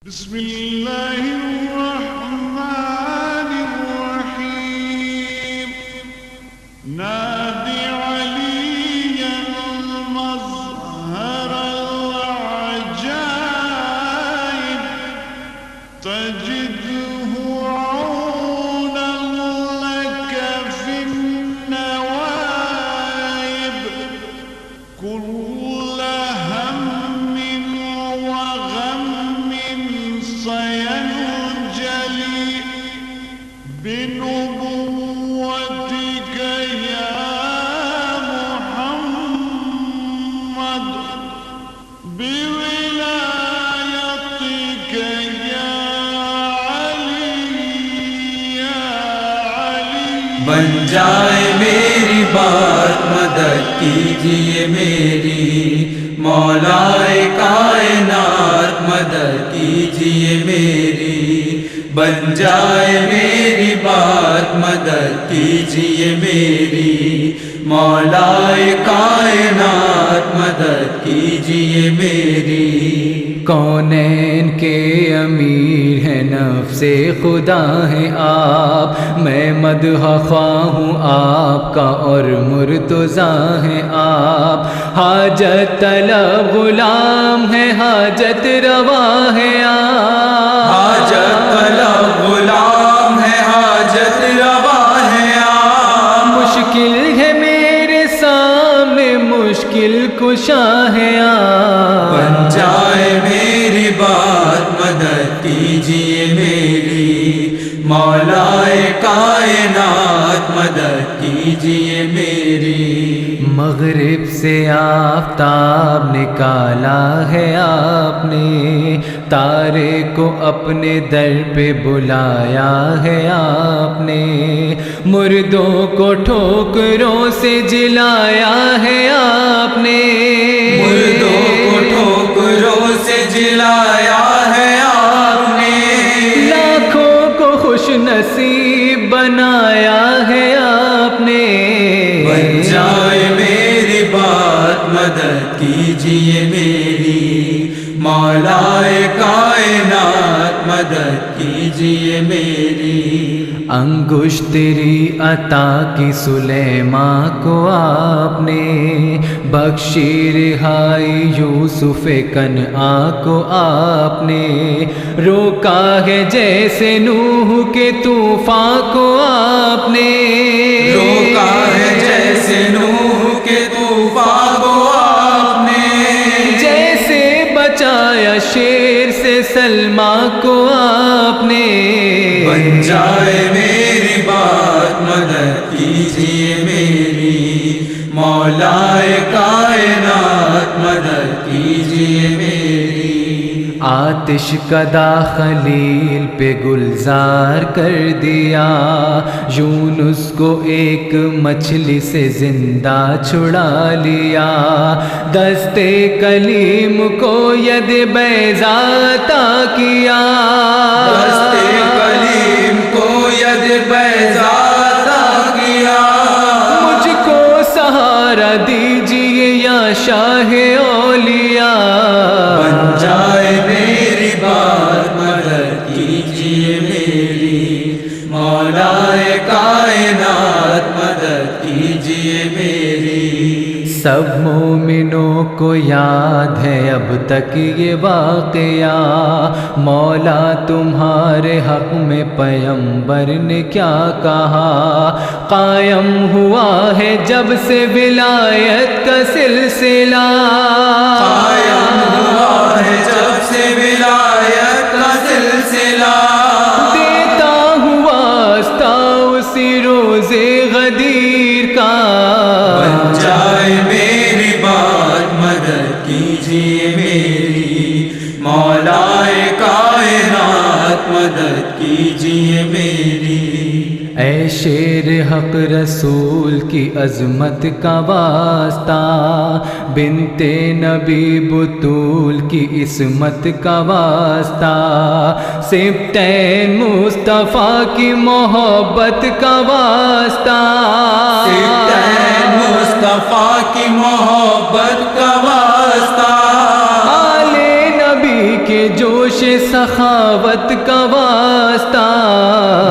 بسم الله الرحمن الرحيم نادي عليا المظهر العجائب تجده عونا لك في النوائب كل هم وغم سينجلي بنبوتك يا محمد بولايتك يا علي يا علي بن جائے میری بات مدد کیجئے میری مولا کائنات مدد کیجئے میری بن جائے میری بات مدد کیجئے میری مولا کائنات مدد کیجئے میری کونین کے امیر ہیں نفس خدا ہیں آپ میں مدح خواہ ہوں آپ کا اور مرتضیٰ ہیں آپ حاجت طلب غلام ہے حاجت روا ہے آپ حاجت طلب غلام ہے حاجت روا ہے آپ مشکل ہے میرے سامنے مشکل کشا ہے آپ بن جائے میری بات مدد کیجئے میری مولا کائنات مدد کیجئے میری مغرب سے آفتاب نکالا ہے آپ نے تارے کو اپنے در پہ بلایا ہے آپ نے مردوں کو ٹھوکروں سے جلایا ہے آپ نے مردوں کو ٹھوکروں سے جلایا ہے آپ نے لاکھوں کو خوش نصیب بنایا ہے آپ نے بن جائے میری بات مدد کیجئے میری مولا کائنات مدد کیجئے میری انگشت تیری عطا کی سلیمان کو آپ نے بخشی رہائی یوسف کنعان کو آپ نے روکا ہے جیسے نوح کے طوفان کو آپ نے روکا ہے جیسے نوح کے طوفان کو آپ نے جیسے بچایا شیر سے سلمیٰ کو آپ نے بن جائے میری بات مدد کیجئے میری مولا کائنات مدد کیجئے میری آتش کدا خلیل پہ گلزار کر دیا یونس کو ایک مچھلی سے زندہ چھڑا لیا دستے کلیم کو ید بیضا عطا کیا دستے کلیم کو ید بیضا عطا کیا مجھ کو سہارا دیجئے یا شاہ اولیاء بن جائے میری بات مدد کیجئے میری مولا کائنات مدد کیجئے میری سب مومنوں کو یاد ہے اب تک یہ واقعہ مولا تمہارے حق میں پیغمبر نے کیا کہا قائم ہوا ہے جب سے ولایت کا سلسلہ قائم ہوا ہے جب سے ولایت کا سلسلہ دیتا ہوا واسطہ اسی روزے غدیر کا بن جائے میری بات مدد کیجئے میری مولا کائنات مدد کیجئے میری اے شیر حق رسول کی عظمت کا واسطہ بنت نبی بطول کی عصمت کا واسطہ سبطین مصطفیٰ کی محبت کا واسطہ سبطین مصطفیٰ کی محبت کا واسطہ آل نبی کے جوش سخاوت کا واسطہ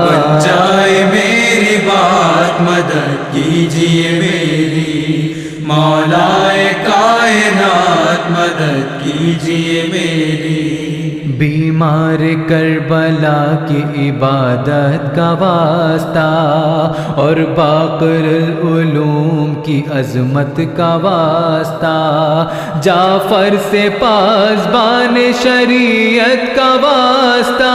بن جائے میری بات مدد کیجیے میری مولائے کائنات مدد کیجیے میری بیمار کربلا کی عبادت کا واسطہ اور باقر العلوم کی عظمت کا واسطہ جعفر سے پاسبان شریعت کا واسطہ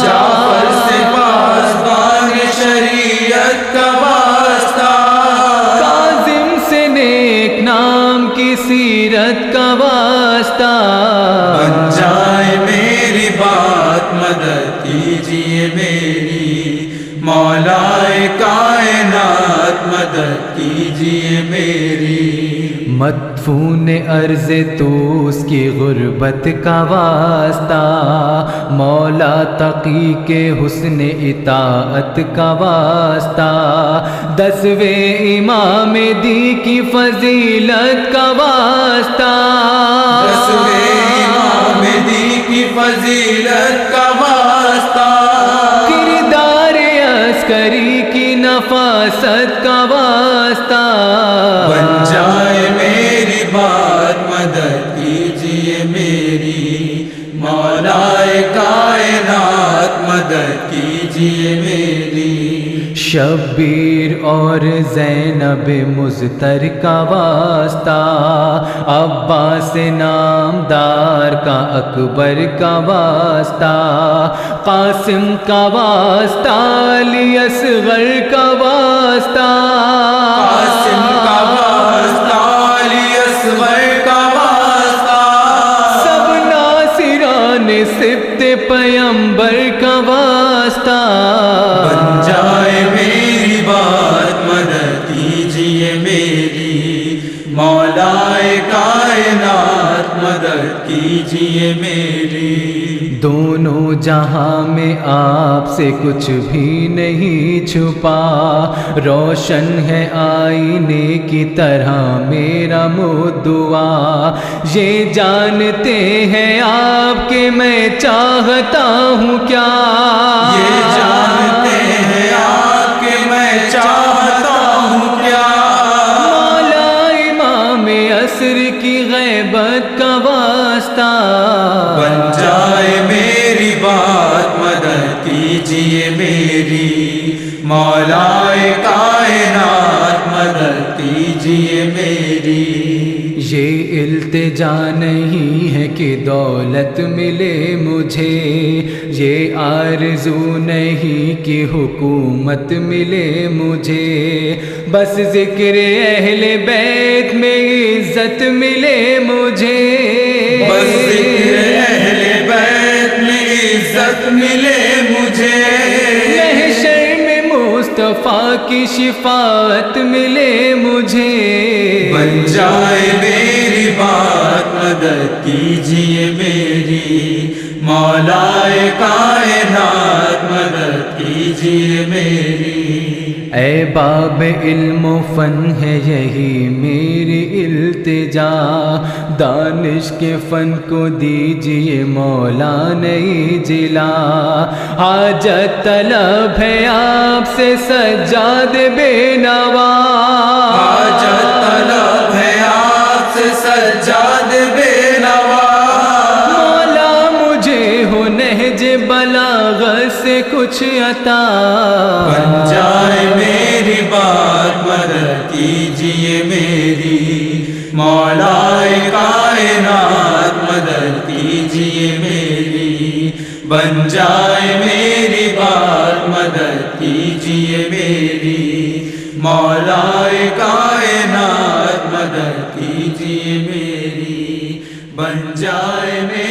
جعفر سے پاسبان شریعت کا واسطہ کاظم سے نیک نام کی سیرت کا واسطہ بن جائے میری بات مدد کیجیے میری مولائے کائنات مدد کیجیے میری مدفون عرض توس کی غربت کا واسطہ مولا تقی کے حسن اطاعت کا واسطہ 10ویں امام دی کی فضیلت کا واسطہ 10ویں امام دی کی فضیلت کا واسطہ کردار عسکری کی نفاست کا واسطہ بن جائے میری بات مدد کیجیے میری مولائے کائنات مدد کیجیے میری شبیر اور زینب مزتر کا واسطہ عباس نامدار کا اکبر کا واسطہ قاسم کا واسطہ علی اصغر کا واسطہ قاسم کا واسطہ علی اصغر کا واسطہ سب ناصران سبت پیمبر کا واسطہ بن جائے میری بات مدد کیجیے میری مولائے کائنات مدد کیجیے میری دونوں جہاں میں آپ سے کچھ بھی نہیں چھپا روشن ہے آئینے کی طرح میرا مدعا یہ جانتے ہیں آپ کہ میں چاہتا ہوں کیا یہ جانتے ہیں آپ کہ میں چاہتا ہوں کیا مولا امام عصر کی غیبت کا واسطہ بن جائے میری بات مدد کیجیے میری مولائے کائنات مدد کیجیے میری یہ التجا نہیں ہے کہ دولت ملے مجھے یہ آرزو نہیں کہ حکومت ملے مجھے بس ذکر اہل بیت میں عزت ملے مجھے بس ذکر اہل بیت میں عزت ملے مجھے محشر میں مصطفیٰ کی شفاعت ملے مجھے بن جائے میری بات مدد کیجیے میری مولائے کائنات مدد کیجیے میری اے باب علم و فن ہے یہی میری التجا دانش کے فن کو دیجئے مولا نئی جلا حاجت طلب ہے آپ سے سجاد بے نوا حاجت طلب ہے آپ سے سجاد بے نوا مولا مجھے ہو نہج بلاغت سے کچھ عطا بن جائے میری بات مدد کیجیے میری مولائے کائنات مدد کیجیے میری بن جائے میری بات مدد کیجیے میری مولائے کائنات مدد کیجیے میری بن جائے میری